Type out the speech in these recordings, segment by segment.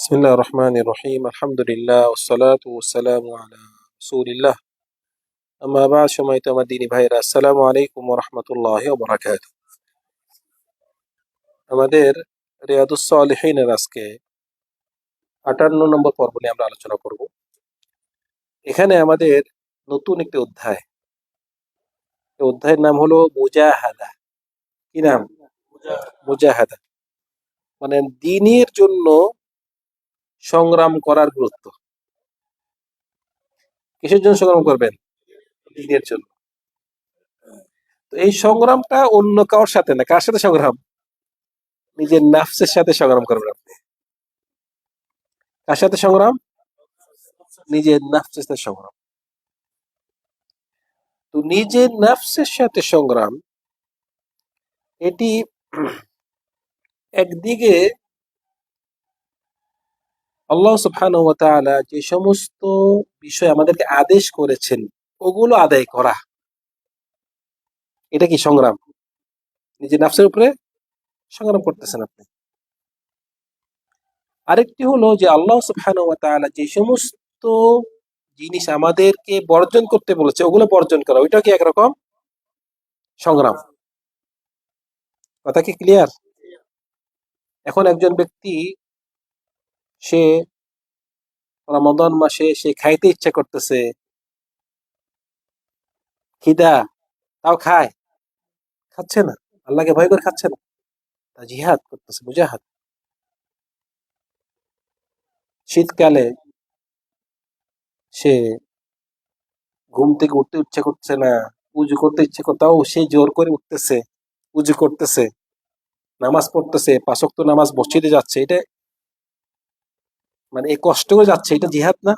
بسم الله الرحمن الرحيم الحمد لله والصلاة والسلام على رسول الله أما بعد সম্মানিত আমার দিনী ভাইরা আসসালামু আলাইকুম ওয়া রাহমাতুল্লাহি ওয়া বারাকাতুহু। আমাদের রিয়াদুস সালিহিনের আজকে 58 নম্বর পর্ব নিয়ে আমরা আলোচনা করব। এখানে আমাদের নতুন একটি অধ্যায়, এই অধ্যায়ের নাম হলো মুজাহাদা। কি নাম? মুজাহাদা মানে দ্বীনের জন্য সংগ্রাম করার গুরুত্ব। কিসের জন্য সংগ্রাম করবেন? দ্বীনের জন্য। তো এই সংগ্রামটা অন্য কারোর সাথে না, কার সাথে সংগ্রাম? নিজের নাফসের সাথে সংগ্রাম করবেন আপনি। কার সাথে সংগ্রাম? নিজের নাফসের সাথে সংগ্রাম। তো নিজের নাফসের সাথে সংগ্রাম এটি একদিকে আল্লাহ সুবহানাহু ওয়া তাআলা যে সমস্ত বিষয় আমাদেরকে আদেশ করেছেন ওগুলো আদায় করা, এটা কি সংগ্রাম? নিজের নাফসের উপরে সংগ্রাম করতেছেন আপনি। আরেকটি হলো যে আল্লাহ সুবহানাহু ওয়া তাআলা যে সমস্ত জিনিস আমাদেরকে বর্জন করতে বলেছে ওগুলো বর্জন করা, ওইটা কি একরকম সংগ্রাম। কথা কি ক্লিয়ার? এখন একজন ব্যক্তি সে রমাদান মাসে সে খাইতে ইচ্ছা করতেছে, খিদা, তাও খাচ্ছে না, আল্লাহকে ভয় করে খাচ্ছে না, তা জিহাদ করতেছে, মুজাহাদ। শীতকালে সে ঘুম থেকে উঠতে ইচ্ছা করছে না, উজু করতে ইচ্ছে তাও সে জোর করে উঠতেছে, উজু করতেছে, নামাজ পড়তেছে, 5 ওয়াক্ত নামাজ মসজিদে যাচ্ছে, এটা মানে এই কষ্ট করে যাচ্ছে, এটা জিহাদ না?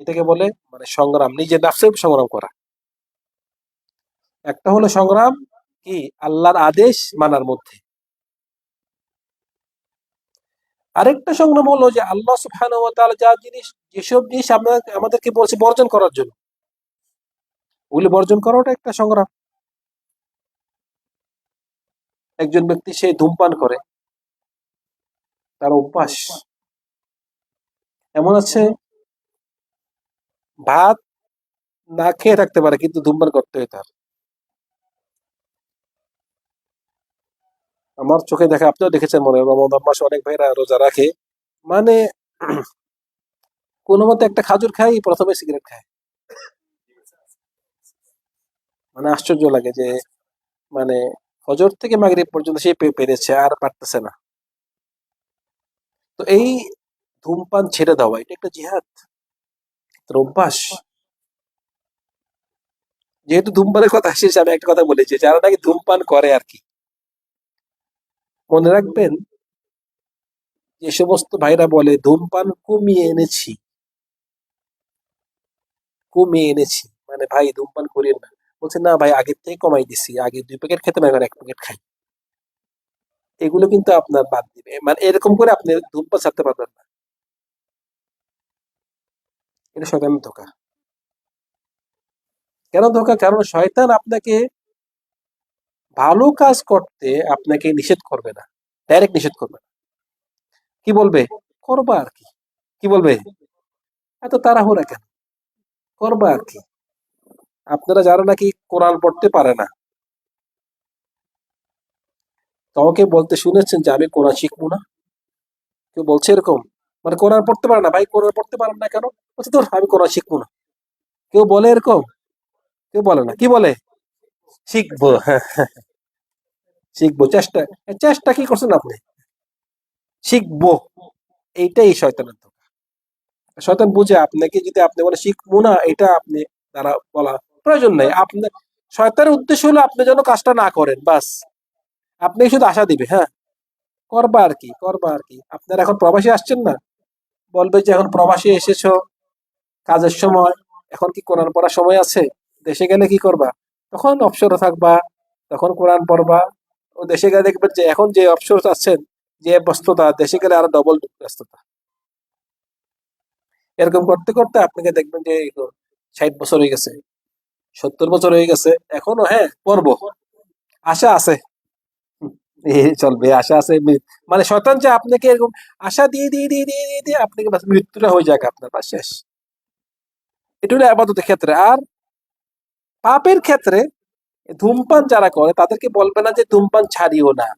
এটাকে বলে মানে সংগ্রাম, নিজের নাফসের উপর সংগ্রাম করা। একটা হলো সংগ্রাম কি আল্লাহর আদেশ মানার মধ্যে, আরেকটা সংগ্রাম হলো যে আল্লাহ সুবহানাহু ওয়া তাআলা যেসব জিনিস আমাদেরকে বলছে বর্জন করার জন্য, ওগুলো বর্জন করাটা একটা সংগ্রাম। একজন ব্যক্তি সে ধূমপান করে, তার অভ্যাস এমন আছে, ভাত না খেয়ে থাকতে পারে কিন্তু ধূমপান করতে হয় তার। আমার চোখে দেখা, আপনিও দেখেছেন মনে হয়, রমজান মাসে অনেক ভাইরা রোজা রাখে, মানে কোনো মতে একটা খাজুর খাই, প্রথমে সিগারেট খায়। মানে আশ্চর্য লাগে যে মানে ফজর থেকে মাগরিব পর্যন্ত সে পেরেছে আর পারতেছে না। তো এই ধূমপান ছেড়ে দেওয়া এটা একটা জিহাদ, তার অভ্যাস। যেহেতু ধূমপানের কথা শেষে আমি একটা কথা বলেছি, যারা নাকি ধূমপান করে আর কি, মনে রাখবেন যে সমস্ত ভাইরা বলে ধূমপান কমিয়ে এনেছি, মানে ভাই ধূমপান করিয়েন না, বলছে না ভাই আগের থেকে কমাই দিছি, আগে 2 প্যাকেট খেতে না, এখন 1 প্যাকেট খাই। এগুলো কিন্তু আপনার বাদ দিবে, মানে এরকম করে আপনি ধূমপান ছাড়তে পারবেন না। এটা শয়তানের ধোঁকা। কেন ধোঁকা? কারণ শয়তান আপনাকে ভালো কাজ করতে আপনাকে নিষেধ করবে না, ডাইরেক্ট নিষেধ করবে না। কি বলবে? করবা আর কি। কি বলবে? এত তাড়াহুড়া কেন, করবা আর কি। আপনারা যারা নাকি কোরআন পড়তে পারে না, কাউকে বলতে শুনেছেন যে আমি কোরআন শিখবো না? কেউ বলছে এরকম? মানে কোরআন পড়তে পারে না, ভাই কোরআন পড়তে পারেন না কেন? বলছে তোর আমি কোরআন শিখবো না। কেউ বলে এরকম? কেউ বলে না। কি বলে? শিখবো, হ্যাঁ শিখবো, চেষ্টা। চেষ্টা কি করছেন আপনি? শিখবো, এইটাই শয়তানের ধোঁকা। শয়তান বুঝে আপনাকে, যদি আপনি বলে শিখবো না, এটা আপনি দ্বারা বলা প্রয়োজন নাই। আপনার শয়তানের উদ্দেশ্য হলো আপনি যেন কাজটা না করেন, বাস। আপনি শুধু আশা দিবে, হ্যাঁ করবা আর কি, করবা আর কি। আপনার এখন প্রবাসী আসছেন না, বলবে যে এখন প্রবাসী এসেছো, কাজের সময়, এখন কি কোরআন পড়ার সময় আছে? দেশে গেলে কি করবা? তখন অবসরে থাকবা, তখন কোরআন পড়বা। ও দেশে গেলে দেখবেন যে এখন যে অবসর আছেন, যে ব্যস্ততা, দেশে গেলে আরো ডবল ব্যস্ততা। এরকম করতে করতে আপনাকে দেখবেন যে 60 বছর হয়ে গেছে, 70 বছর হয়ে গেছে, এখনো হ্যাঁ পড়বো, আশা আছে। চলবে, আশা আছে মানে শয়তান যে আপনাকে এরকম আশা দিয়ে দিয়ে দিয়ে দিয়ে দিয়ে দিয়ে আপনাকে বাস মৃত্যুটা হয়ে যাক আপনার পাশ শেষ। এটা হলো আবাদতের ক্ষেত্রে। আর পাপের ক্ষেত্রে ধূমপান যারা করে তাদেরকে বলবে না যে ধূমপান ছাড়িও না,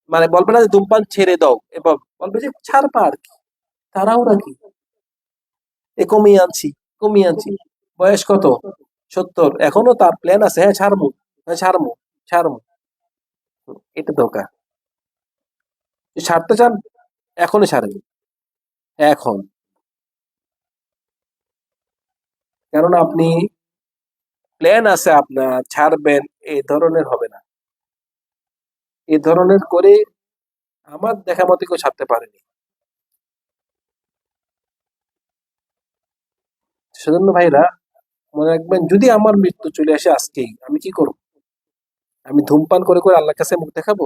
মানে বলবে না যে ধূমপান ছেড়ে দাও, এবং বলবে যে ছাড়বা আর কি, তারাও নাকি এ কমিয়ে আনছি, কমিয়ে আনছি। বয়স কত? 70, এখনো তার প্ল্যান আছে, হ্যাঁ ছাড়মু, হ্যাঁ ছাড়মু, ছাড়মু। এটা ধোকা। ছাড়তে চান, এখনই ছাড়েন, এখন। কারণ আপনি প্ল্যান আছে আপনার ছাড়বেন, এই ধরনের হবে না। এই ধরনের করে আমার দেখা মতে কেউ ছাড়তে পারেনি। সেজন্য ভাইরা মনে রাখবেন, যদি আমার মৃত্যু চলে আসে আজকেই, আমি কি করব? আমি ধূমপান করে করে আল্লাহর কাছে মুখ দেখাবো?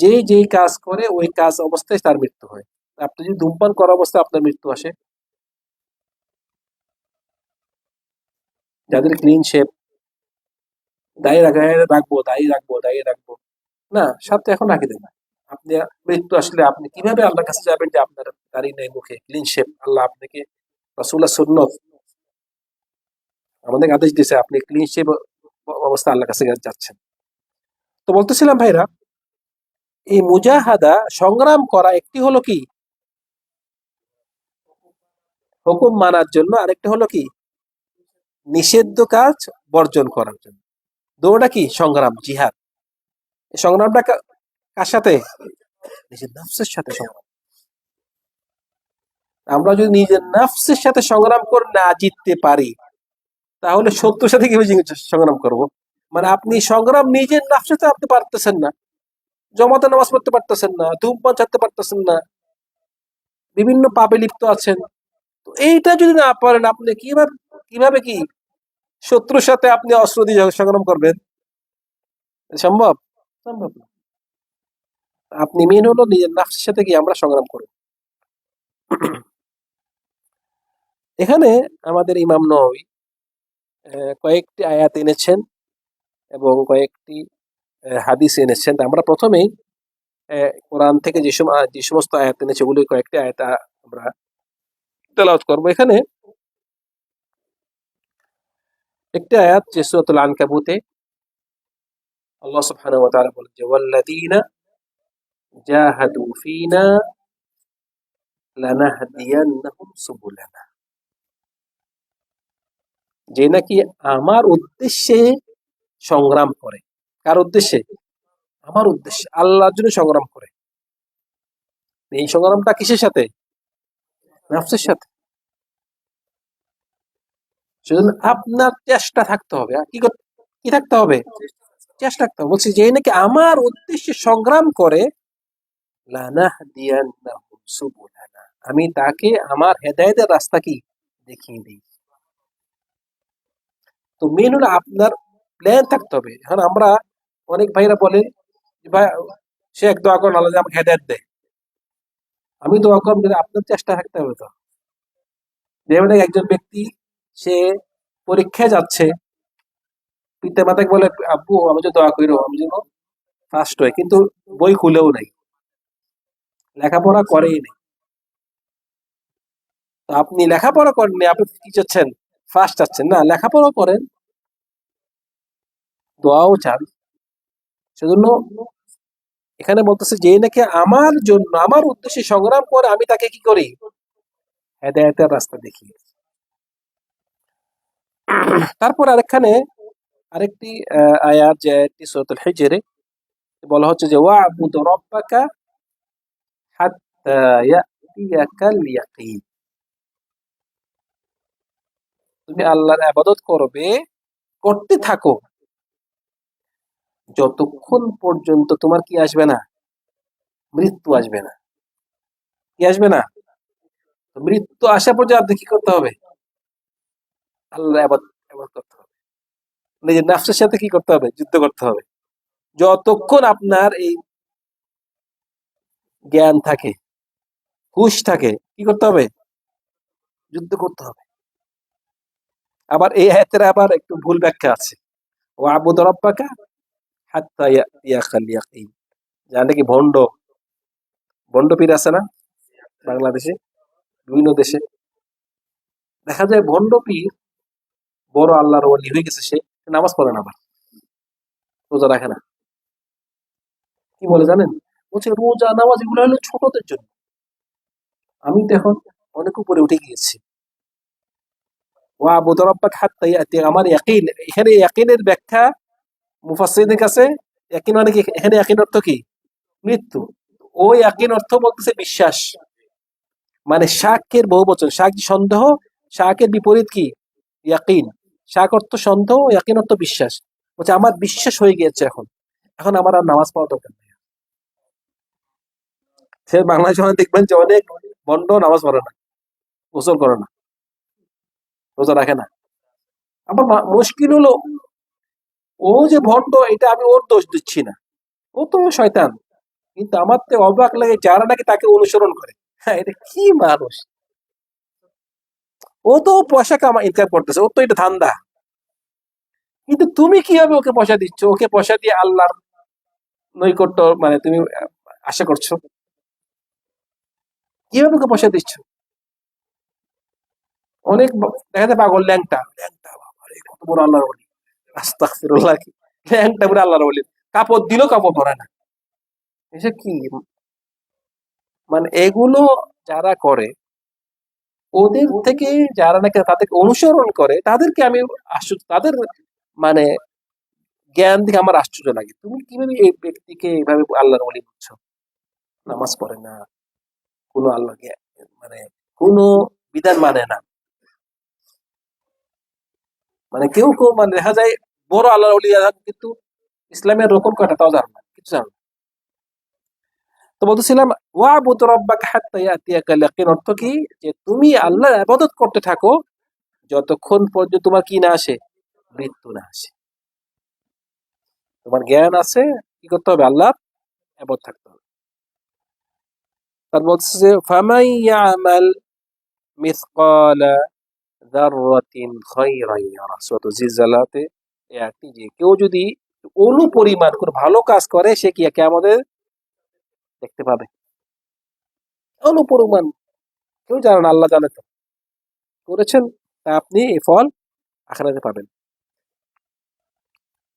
যে যেই কাজ করে ওই কাজ অবস্থায় তার মৃত্যু হয়। আপনি যদি ধূমপান করা অবস্থায় আপনার মৃত্যু আসে, যাদের ক্লিন শেপ, দাড়ি রাখবো, দাড়ি রাখবো, দাড়ি রাখবো, না সাথে এখন রাখি দেন। আপনি মৃত্যু আসলে আপনি কিভাবে আল্লাহর কাছে যাবেন যে আপনার দাড়ি নেই, মুখে ক্লিন শেপ? আল্লাহ আপনাকে, রাসূলের সুন্নাত আমাদের আদেশ দিয়েছে, আপনি ক্লিন শেপ অবস্থা আল্লাহর কাছে যাচ্ছেন। তো বলতেছিলাম ভাইরা, এই মুজাহাদা সংগ্রাম করা একটি হলো কি হুকুম মানার জন্য, আরেকটা হলো কি নিষিদ্ধ কাজ বর্জন করার জন্য। দুটোটা কি সংগ্রাম, জিহাদ। এই সংগ্রামটা কার সাথে? নিজের নফসের সাথে সংগ্রাম। আমরা যদি নিজের নফসের সাথে সংগ্রাম করে না জিততে পারি, তাহলে শত্রুর সাথে কিভাবে সংগ্রাম করব? মানে আপনি সংগ্রাম নিজের নফসের সাথে আপনি পারতেছেন না, জমাতে নামাজ পড়তে পারতেছেন না, ধূমপান ছাড়তে পারতেছেন না, বিভিন্ন পাপে লিপ্ত আছেন। তো এইটা যদি না পারেন, আপনি কিভাবে কিভাবে কি শত্রুর সাথে আপনি অস্ত্র দিয়ে সংগ্রাম করবেন? সম্ভব? সম্ভব না। আপনি মেন হলো নিজের নফসের সাথে কি আমরা সংগ্রাম করব। এখানে আমাদের ইমাম নববী কয়েকটি আয়াত এনেছেন এবং কয়েকটি হাদিস এনেছেন। তা আমরা প্রথমেই কোরআন থেকে যে সমস্ত আয়াত এনেছে ওগুলি কয়েকটি আয়াত আমরা তেলাওয়াত করব। এখানে একটি আয়াত যে সূরাতুল আনকাবুতে আল্লাহ সুবহানাহু ওয়া তাআলা বলেন যে ওয়াল্লাযীনা জাহাদু ফীনা লানাহদিয়ান্নাহুম সুবুলানা, যে নাকি আমার উদ্দেশ্যে সংগ্রাম করে। কার উদ্দেশ্যে? আমার উদ্দেশ্যে, আল্লাহর জন্য সংগ্রাম করে। এই সংগ্রামটা কিসের সাথে? নফসের সাথে। সেজন্য আপনার চেষ্টা থাকতে হবে। আর কি থাকতে হবে? চেষ্টা থাকতে হবে। বলছি যে নাকি আমার উদ্দেশ্যে সংগ্রাম করে, লানাহদিয়ান্নাহুম সুবুলানা, আমি তাকে আমার হেদায়েতের রাস্তা কি দেখিয়ে দিই। তো মেন হলো আপনার প্ল্যান থাকতে হবে। এখন আমরা অনেক ভাইরা বলে যে ভাই, সে এক দোয়া করেন আল্লাহ যেন আমাকে হেদায়েত দেয়। আমি দোয়া করব, কিন্তু আপনার চেষ্টা থাকতে হবে তো। যেমন একজন ব্যক্তি, সে পরীক্ষায় যাচ্ছে, পিতা মাতাকে বলে আব্বু আমি যে দোয়া করো আমি যেন ফার্স্ট হয়, কিন্তু বই খুলেও নাই, লেখাপড়া করেই নেই। তো আপনি লেখাপড়া করেননি, আপনি কি চাচ্ছেন? ফার্স্ট চাচ্ছেন না? লেখাপড়া করেন, দোয়াও চান। সেজন্য এখানে বলতেছে যে নাকি আমার জন্য আমার উদ্দেশ্যে সংগ্রাম করে, আমি তাকে কি করি? হেদায়েতের রাস্তা দেখি। তারপর আরেকখানে আরেকটি আয়াত, যে আয়াতটি সূরাতুল হিজরে বলা হচ্ছে যে ওয়া'বুদ রাব্বাকা হাত্তা ইয়াতিয়াকাল ইয়াকিন, তুমি আল্লাহর ইবাদত করবে, করতে থাকো যতক্ষণ পর্যন্ত তোমার কি আসবে না? মৃত্যু আসবে না। কি আসবে না? তো মৃত্যু আসা পর্যন্ত আপনি কি করতে হবে? আল্লাহর ইবাদত করতে হবে। নিজের নফসের সাথে কি করতে হবে? যুদ্ধ করতে হবে। যতক্ষণ আপনার এই জ্ঞান থাকে, হুঁশ থাকে, কি করতে হবে? যুদ্ধ করতে হবে। আবার এই আয়াতের আবার একটু ভুল ব্যাখ্যা আছে। ওয়া'বুদ রাব্বাকা হাত্তা ইয়াতিয়াকাল ইয়াকিন। জানে কি ভণ্ড ভণ্ড পীর আছে না বাংলাদেশে, বিভিন্ন দেশে দেখা যায় ভণ্ড পীর বড় আল্লাহর ওলি হয়ে গেছে, সে নামাজ পড়ে না, আবার রোজা রাখে না। কি বলে জানেন? বলছে রোজা নামাজ এগুলো হলো ছোটদের জন্য। আমি তো এখন অনেক উপরে উঠে গিয়েছি। ওয়া আবুদ রাব্বাক হাত্তা ইয়াতি, আমার ইয়াকিন, এখানে ইয়াকিনের ব্যাখ্যা মুফাসসিরদের কাছে, ইয়াকিন মানে কি, এখানে ইয়াকিন অর্থ কি? মৃত্যু। ওই ইয়াকিন অর্থ বলতেছে বিশ্বাস, মানে শাকের বহু বচন, শাক সন্দেহ, শাকের বিপরীত কি? ইয়াকিন। শাক অর্থ সন্দেহ, ইয়াকিন অর্থ বিশ্বাস। বলছে আমার বিশ্বাস হয়ে গিয়েছে এখন, এখন আমার আর নামাজ পড়া দরকার নেই। সে বাংলাদেশে অনেক দেখবেন যে অনেক বন্ড নামাজ পড়ে না, গোসল করে না, রোজা রাখে না। আবার মুশকিল হলো, ও যে ভণ্ড এটা আমি ওর দোষ দিচ্ছি না, ও তো শয়তান। কিন্তু আমার তো অবাক লাগে যারা নাকি তাকে অনুসরণ করে। হ্যাঁ, এটা কি মানুষ! ও তো পয়সা ইনকাম করতেছে, ও তো এটা ধান্দা। কিন্তু তুমি কিভাবে ওকে পয়সা দিচ্ছ? ওকে পয়সা দিয়ে আল্লাহর নৈকট্য মানে তুমি আশা করছো? কিভাবে ওকে পয়সা দিচ্ছ? অনেক দেখা যায় পাগল, ল্যাংটা ল্যাংটা, বাবারে কত বড় আল্লাহর ওলি! আস্তাগফিরুল্লাহ! কি ল্যাংটা বলে আল্লাহর ওলি, কাপড় দিলেও কাপড় পরে না। এসব কি মানে? এগুলো যারা করে, ওদের থেকে যারা নাকি তাদেরকে অনুসরণ করে, তাদেরকে আমি আশ্চর্য, তাদের মানে জ্ঞান থেকে আমার আশ্চর্য লাগে। তুমি কিভাবে এই ব্যক্তিকে এইভাবে আল্লাহর ওলি বুঝছো? নামাজ পড়ে না, কোনো আল্লাহকে মানে কোনো বিধান মানে না। মানে কেউ কেউ মানে দেখা যায় বড় আল্লাহর ওলি কিন্তু ইসলামের রোকন কয়টা তাও জানো না, কিছু জানো না। তো বলতেছিলাম ওয়াবুদ রাব্বাকা হাত্তা ইয়াতিয়াকাল ইয়াকিন অর্থ কি? যে তুমি আল্লাহর ইবাদত করতে থাকো যতক্ষণ পর্যন্ত তোমার কি না আসে? মৃত্যু না আসে। তোমার জ্ঞান আছে, কি করতে হবে? আল্লাহর ইবাদত থাকতে হবে। তার বলছে যে ফামান ইয়ামাল মিসকালা যাররাতিন খায়রান ইয়ারা, সূরা জিলজালাতে এই আয়াতটি, যে কেউ যদি অণু পরিমাণ করে ভালো কাজ করে সে কি কিয়ামতে দেখতে পাবে। অণু পরিমাণ কেউ জানে না, আল্লাহ জানে। তো করেছেন, তা আপনি এই ফল আখিরাতে পাবেন।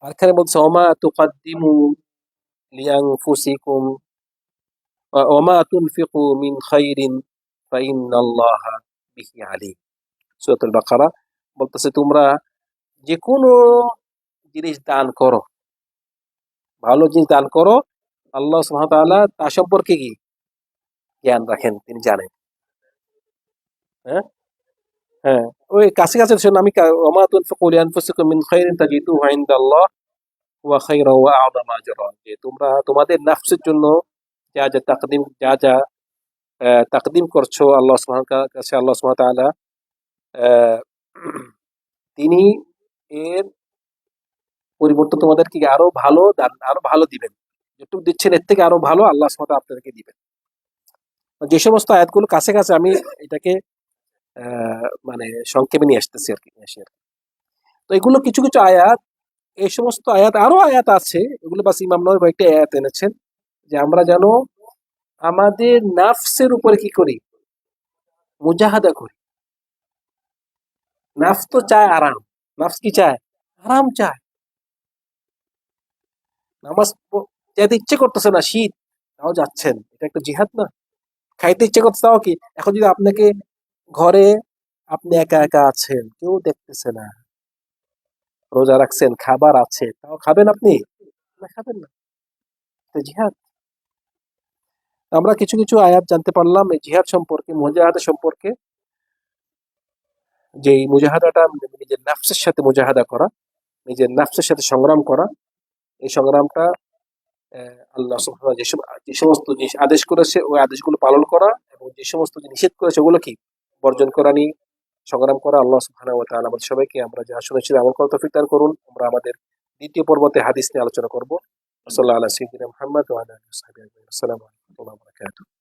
আর এখানে বলছে ওমা তুকাদ্দিমু লিআনফুসিকুম ওমা তুনফিকু মিন খাইরিন ফাইন্নাল্লাহা বিহি আলিম। সূরাতুল বাকারা বলতেছে তোমরা যে কোনো জিনিস দান করো, ভালো জিনিস দান করো, আল্লাহ সুবহানাহু ওয়া তাআলা তা সম্পর্কে কি জ্ঞান রাখেন, তিনি জানেন। হ্যাঁ, হ্যাঁ, ওই কাছে কাছে শুনুন, আমি ওমা তুনফিকু লিআনফুসিকুম মিন খাইরিন তাজিদুহু ইনদাল্লাহ ওয়া খায়রা ওয়া আ'যামা আজরা, যে তোমরা তোমাদের নফসের জন্য যা যা তাকদিম, যা যা তাকদিম করছো আল্লাহ সুবহানাহু কাছে, আল্লাহ সুবহানাহু ওয়া তাআলা আহ, তিনি এর পরিবর্তে তোমাদেরকে আরো ভালো দান, আরো ভালো দিবেন। যেটুকু দিচ্ছেন এর থেকে আরো ভালো আল্লাহ সুবহানাহু ওয়া তাআলা আপনাদেরকে দিবেন। যে সমস্ত আয়াতগুলো কাছে কাছে, আমি এটাকে মানে সংক্ষেপে নিয়ে আসতেছি আর কি, নিয়ে আসি আর কি। তো এগুলো কিছু কিছু আয়াত, এই সমস্ত আয়াত, আরো আয়াত আছে, এগুলো বাস ইমাম নবী কয়েকটি আয়াত এনেছেন, যে আমরা যেন আমাদের নাফসের উপরে কি করি? মুজাহাদা করি। নাফস তো চায় আরাম, নাফস কি চায়? আরাম চায়। নামাজ যেতে ইচ্ছে করতেছে না, শীত, তাও যাচ্ছেন, এটা একটা জিহাদ না? খাইতে ইচ্ছে করতেছে, তাও কি? এখন যদি আপনাকে ঘরে, আপনি একা একা আছেন, কেউ দেখতেছে না, রোজা রাখছেন, খাবার আছে, তাও খাবেন আপনি? না, খাবেন না। এটা জিহাদ। আমরা কিছু কিছু আয়াত জানতে পারলাম এই জিহাদ সম্পর্কে, মুজাহাদা সম্পর্কে, যে এই মুজাহাদাটা নিজের নাফসের সাথে মুজাহাদা করা, নিজের নাফসের সাথে সংগ্রাম করা। এই সংগ্রামটা আল্লাহ সুবহানাহু ওয়া তাআলা যে সমস্ত জিনিস আদেশ করেছে ওই আদেশগুলো পালন করা, এবং যে সমস্ত জিনিস নিষেধ করেছে ওগুলো কি বর্জন করা নিয়ে সংগ্রাম করা। আল্লাহ সুবহানাহু ওয়া তাআলা আমাদের সবাইকে, আমরা যা শুনেছি আমল করার তৌফিক দান করুন। আমরা আমাদের দ্বিতীয় পর্বতে হাদিস নিয়ে আলোচনা করব। সাল্লাল্লাহু আলা সাইয়্যিদিনা মুহাম্মদ ওয়া আলা আলিহি ওয়া সাহবিহি আজমাইন। আসসালামু আলাইকুম ওয়া রাহমাতুল্লাহি ওয়া বারাকাতুহু।